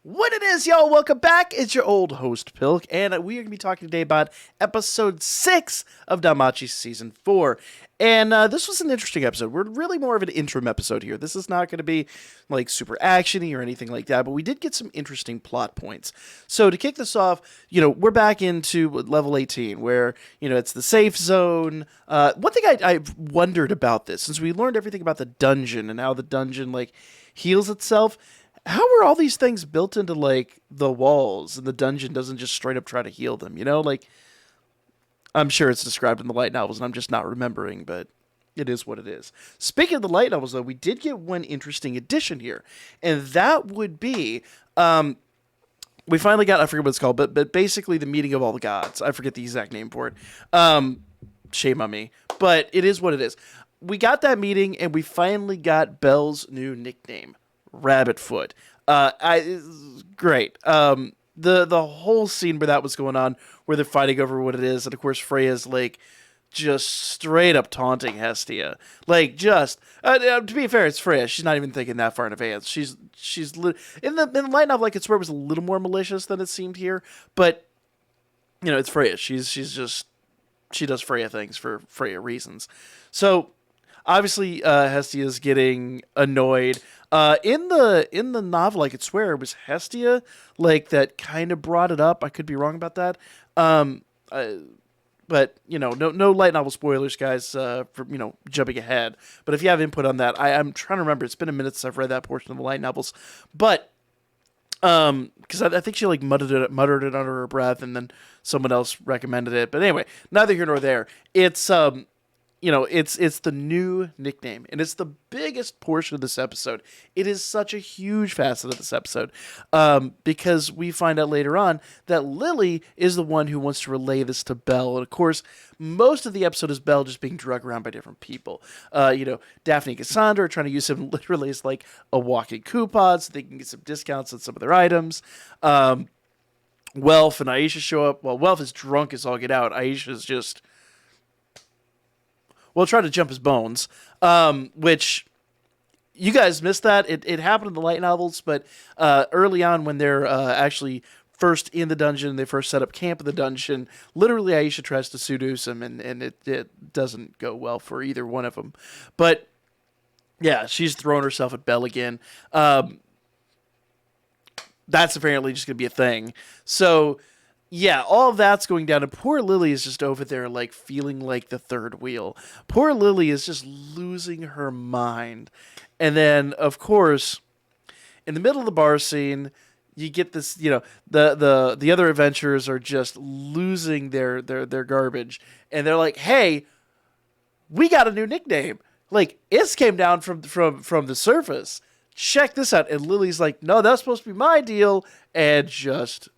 What it is, y'all? Welcome back. It's your old host, Pilk, and we are going to be talking today about episode 6 of Danmachi Season 4. And this was an interesting episode. We're really more of an interim episode here. This is not going to be like super actiony or anything like that, but we did get some interesting plot points. So to kick this off, we're back into level 18 where, it's the safe zone. One thing I've wondered about this, since we learned everything about the dungeon and how the dungeon heals itself, how are all these things built into the walls and the dungeon doesn't just straight up try to heal them? I'm sure it's described in the light novels and I'm just not remembering, but it is what it is. Speaking of the light novels, though, we did get one interesting addition here, and that would be we finally got, I forget what it's called, but basically the meeting of all the gods. I forget the exact name for it. Shame on me, but it is what it is. We got that meeting and we finally got Belle's new nickname. Rabbitfoot. Great. The whole scene where that was going on, where they're fighting over what it is, and of course Freya's just straight up taunting Hestia. To be fair, it's Freya. She's not even thinking that far in advance. She's in the light novel, it's where it was a little more malicious than it seemed here, but it's Freya. She does Freya things for Freya reasons. So obviously, Hestia is getting annoyed. In the novel, I could swear it was Hestia, that kind of brought it up. I could be wrong about that. But no light novel spoilers, guys. For jumping ahead. But if you have input on that, I'm trying to remember. It's been a minute since I've read that portion of the light novels. But because I think she muttered it under her breath, and then someone else recommended it. But anyway, neither here nor there. It's it's the new nickname, and it's the biggest portion of this episode. It is such a huge facet of this episode, because we find out later on that Lily is the one who wants to relay this to Belle, and of course, most of the episode is Belle just being drugged around by different people. Daphne and Cassandra are trying to use him literally as a walking coupon so they can get some discounts on some of their items. Welf and Aisha show up. Well, Welf is drunk as all get out. Aisha's just... try to jump his bones, which you guys missed that. It happened in the light novels, but early on when they're actually first in the dungeon, they first set up camp in the dungeon, literally Aisha tries to seduce him, and it doesn't go well for either one of them. But yeah, she's throwing herself at Belle again. That's apparently just going to be a thing. So... yeah, all of that's going down, and poor Lily is just over there, feeling like the third wheel. Poor Lily is just losing her mind. And then, of course, in the middle of the bar scene, you get this, the other adventurers are just losing their garbage. And they're like, hey, we got a new nickname. It came down from the surface. Check this out. And Lily's like, no, that's supposed to be my deal. And just...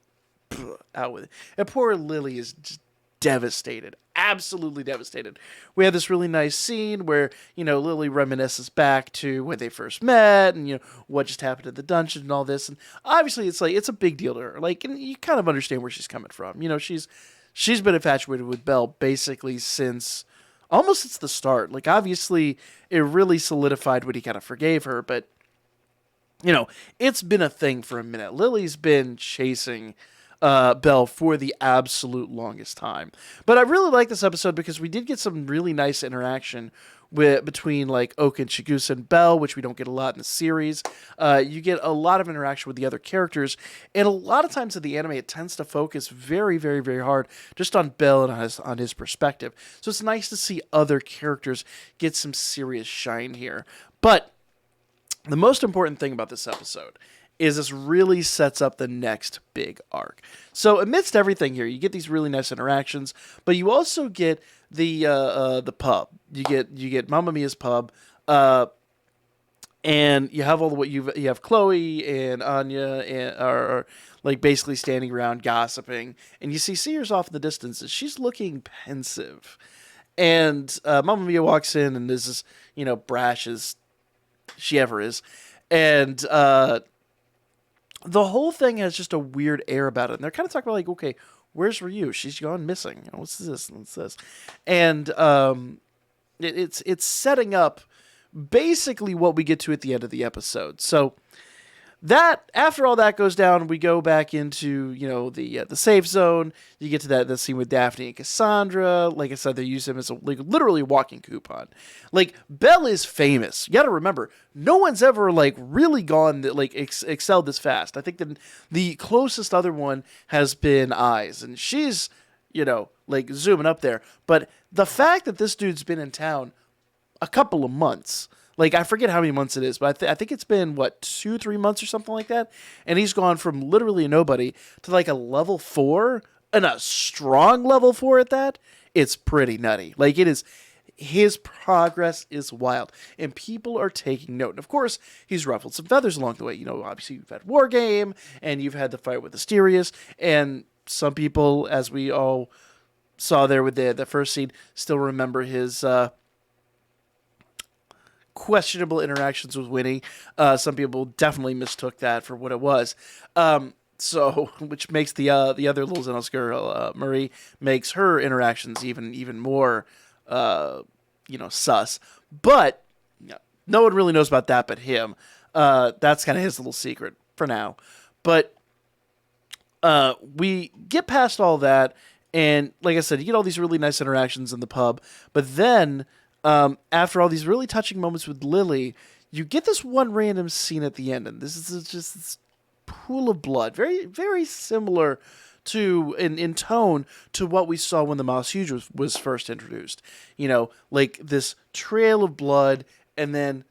out with it. And poor Lily is just devastated, absolutely devastated. We have this really nice scene where Lily reminisces back to when they first met and what just happened in the dungeon and all this, and obviously it's a big deal to her, and you kind of understand where she's coming from. She's been infatuated with Belle basically since the start. Obviously it really solidified when he kind of forgave her, but it's been a thing for a minute. Lily's been chasing Belle for the absolute longest time. But I really like this episode because we did get some really nice interaction between Oak and Chigusa and Belle, which we don't get a lot in the series. You get a lot of interaction with the other characters, and a lot of times in the anime it tends to focus very, very, very hard just on Belle and on his perspective. So it's nice to see other characters get some serious shine here. But the most important thing about this episode is this really sets up the next big arc. So amidst everything here, you get these really nice interactions, but you also get the pub. You get Mamma Mia's pub, and you have you have Chloe and Anya are basically standing around gossiping, and you see Sears off in the distance, and she's looking pensive, and Mamma Mia walks in and is as brash as she ever is, and the whole thing has just a weird air about it. And they're kind of talking about okay, where's Ryu? She's gone missing. What's this? What's this? And it's setting up basically what we get to at the end of the episode. So that after all that goes down, we go back into the safe zone. You get to that scene with Daphne and Cassandra. Like I said, they use him as a literally walking coupon. Like Belle is famous. You got to remember, no one's ever like really gone that like excelled this fast. I think the closest other one has been Eyes, and she's like zooming up there. But the fact that this dude's been in town a couple of months. Like, I forget how many months it is, but I think it's been, 2-3 months or something like that? And he's gone from literally a nobody to, like, a level 4, and a strong level 4 at that. It's pretty nutty. Like, it is, his progress is wild, and people are taking note. And, of course, he's ruffled some feathers along the way. Obviously, you've had War Game, and you've had the fight with Asterius, and some people, as we all saw there with the first scene, still remember his, questionable interactions with Winnie. Some people definitely mistook that for what it was. Which makes the other little Xenos girl, Marie, makes her interactions even more, sus. But no one really knows about that but him. That's kind of his little secret for now. But we get past all that, and like I said, you get all these really nice interactions in the pub. But then after all these really touching moments with Lily, you get this one random scene at the end, and this is just this pool of blood, very, very similar to in tone to what we saw when the Mouse Huge was first introduced. Like this trail of blood, and then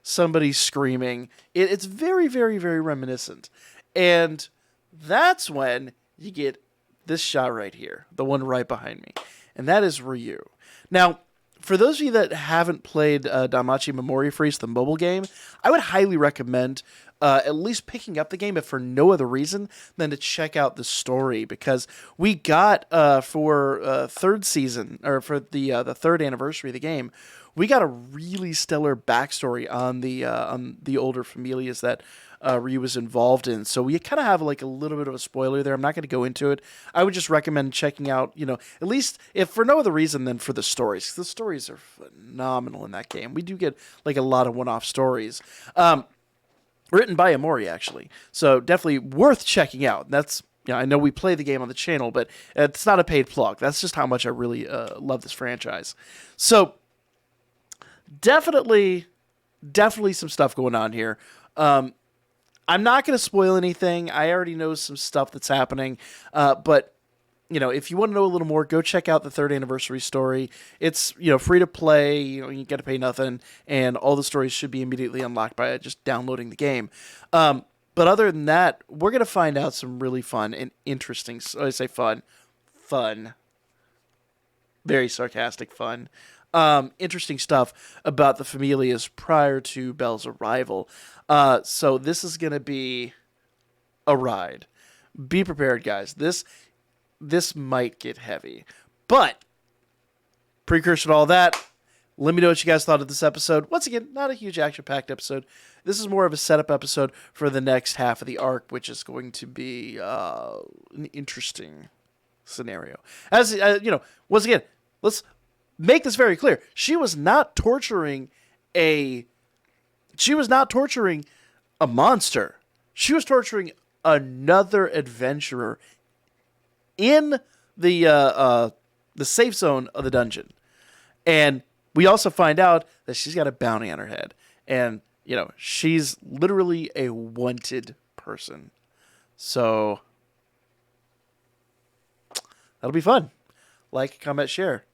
somebody screaming. It's very, very, very reminiscent, and that's when you get this shot right here, the one right behind me, and that is Ryu. Now, for those of you that haven't played Danmachi Memory Freeze, the mobile game, I would highly recommend at least picking up the game, if for no other reason than to check out the story, because we got for third season, or for the third anniversary of the game, we got a really stellar backstory on the older familias that Ryu was involved in. So we kind of have like a little bit of a spoiler there. I'm not going to go into it. I would just recommend checking out, at least if for no other reason than for the stories. The stories are phenomenal in that game. We do get like a lot of one-off stories. Written by Amori, actually. So definitely worth checking out. That's, I know we play the game on the channel, but it's not a paid plug. That's just how much I really love this franchise. So definitely some stuff going on here. I'm not going to spoil anything. I already know some stuff that's happening. But, if you want to know a little more, go check out the third anniversary story. It's, free to play. You got to pay nothing. And all the stories should be immediately unlocked by just downloading the game. But other than that, we're going to find out some really fun and interesting, I say fun, very sarcastic fun, interesting stuff about the Familias prior to Belle's arrival. So this is going to be a ride. Be prepared, guys. This might get heavy. But, precursor to all that, let me know what you guys thought of this episode. Once again, not a huge action-packed episode. This is more of a setup episode for the next half of the arc, which is going to be an interesting scenario. As, once again, let's make this very clear. She was not torturing a monster. She was torturing another adventurer in the safe zone of the dungeon. And we also find out that she's got a bounty on her head. And, she's literally a wanted person. So that'll be fun. Like, comment, share.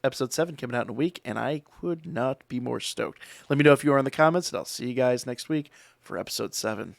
Episode 7 coming out in a week, and I could not be more stoked. Let me know if you are in the comments, and I'll see you guys next week for Episode 7.